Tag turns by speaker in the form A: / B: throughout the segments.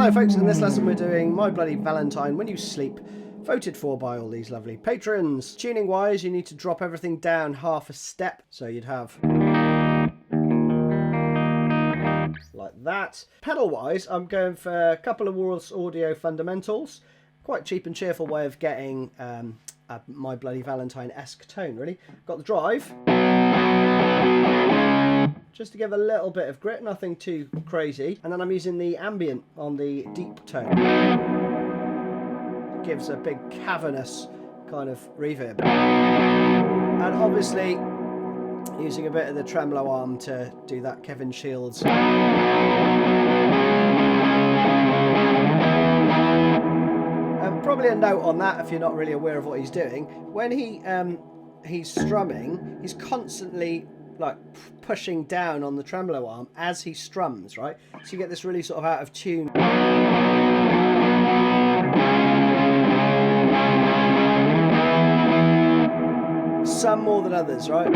A: Hi folks, in this lesson we're doing My Bloody Valentine When You Sleep, voted for by all these lovely patrons. Tuning wise, you need to drop everything down half a step, so you'd have like that. Pedal wise, I'm going for a couple of World's Audio fundamentals. Quite cheap and cheerful way of getting a My Bloody Valentine-esque tone, really. Got the drive, just to give a little bit of grit, nothing too crazy. And then I'm using the ambient on the deep tone. It gives a big cavernous kind of reverb. And obviously using a bit of the tremolo arm to do that Kevin Shields. Probably a note on that if you're not really aware of what he's doing. When he's strumming, he's constantly like pushing down on the tremolo arm as he strums, right? So you get this really sort of out of tune. Some more than others, right?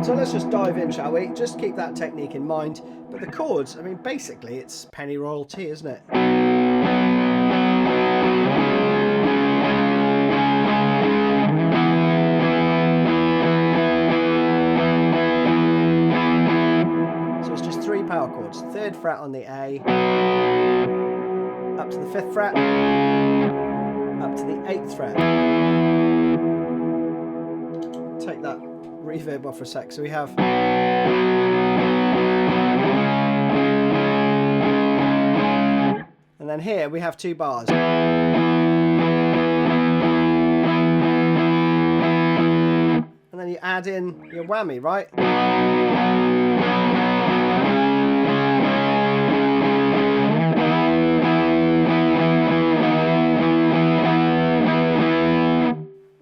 A: So let's just dive in, shall we? Just keep that technique in mind. But the chords, I mean, basically it's penny royalty, isn't it? So it's just 3 power chords. 3rd fret on the A, up to the 5th fret, up to the 8th fret. Take that reverb off for a sec. So we have and then here we have 2 bars. And then you add in your whammy, right?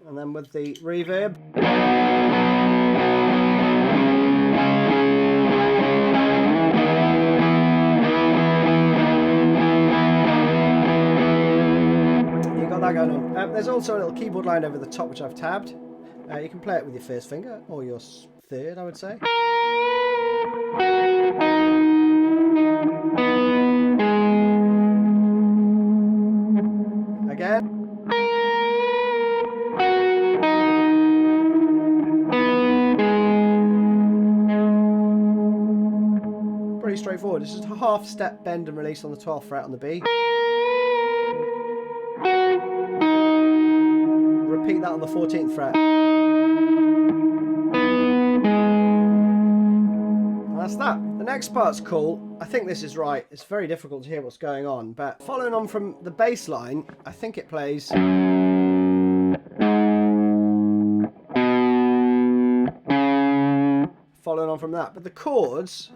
A: And then with the reverb. Going on. There's also a little keyboard line over the top which I've tabbed. You can play it with your 1st finger or your 3rd, I would say. Again. Pretty straightforward. It's just a half step bend and release on the 12th fret on the B. Repeat that on the 14th fret. And that's that. The next part's cool. I think this is right. It's very difficult to hear what's going on, but following on from the bass line, I think it plays following on from that. But the chords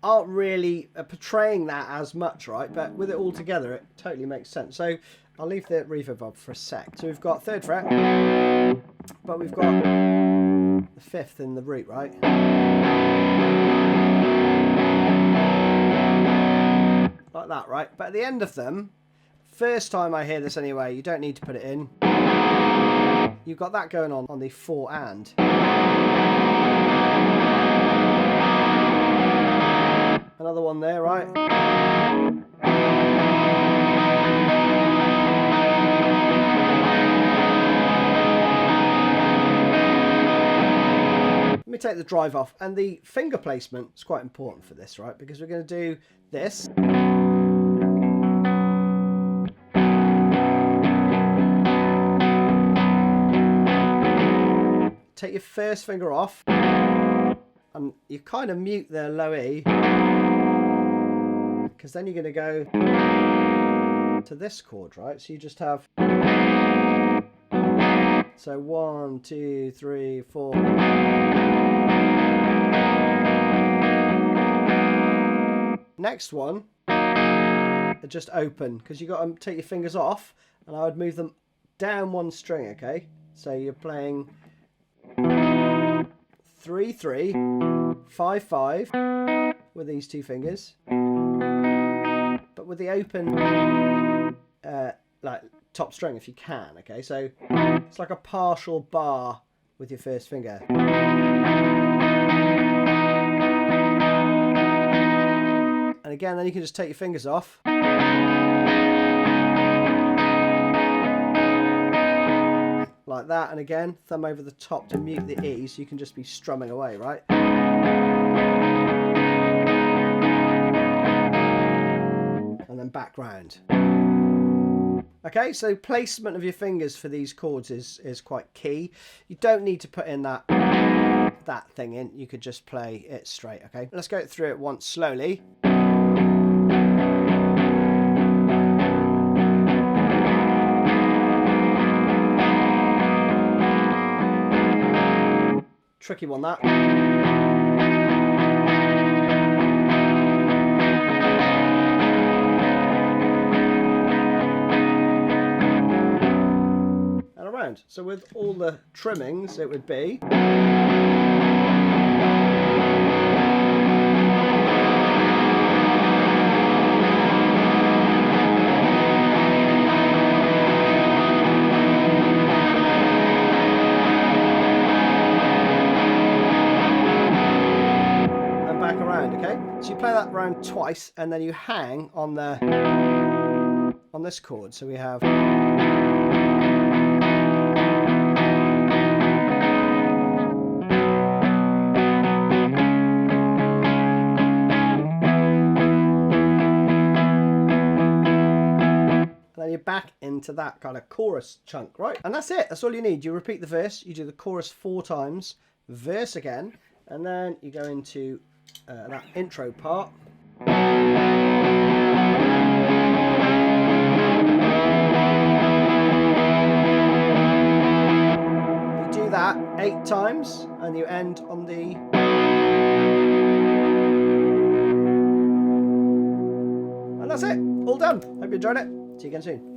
A: aren't really portraying that as much, right? But with it all together, it totally makes sense. So I'll leave the reverb up for a sec. So we've got 3rd fret, but we've got the 5th in the root, right? Like that, right? But at the end of them, first time I hear this anyway, you don't need to put it in. You've got that going on the 4 and. Another one there, right? Let me take the drive off. And the finger placement is quite important for this, right? Because we're going to do this. Take your 1st finger off. And you kind of mute the low E. Because then you're going to go to this chord, right? So you just have, so 1, 2, 3, 4. Next one, just open, because you've got to take your fingers off, and I would move them down 1 string, okay? So you're playing 3-3, 5-5 with these two fingers, but with the open like top string if you can. Okay, so it's like a partial bar with your first finger. And again, then you can just take your fingers off. Like that, and again, thumb over the top to mute the E, so you can just be strumming away, right? And then back round. Okay, so placement of your fingers for these chords is quite key. You don't need to put in that thing in, you could just play it straight, okay? Let's go through it once slowly. Tricky one, that. And around. So with all the trimmings, it would be... So you play that round twice, and then you hang on this chord. So we have and then you're back into that kind of chorus chunk, right? And that's it. That's all you need. You repeat the verse, you do the chorus 4 times, verse again, and then you go into that intro part. You do that 8 times and you end on the... And that's it, all done. Hope you enjoyed it. See you again soon.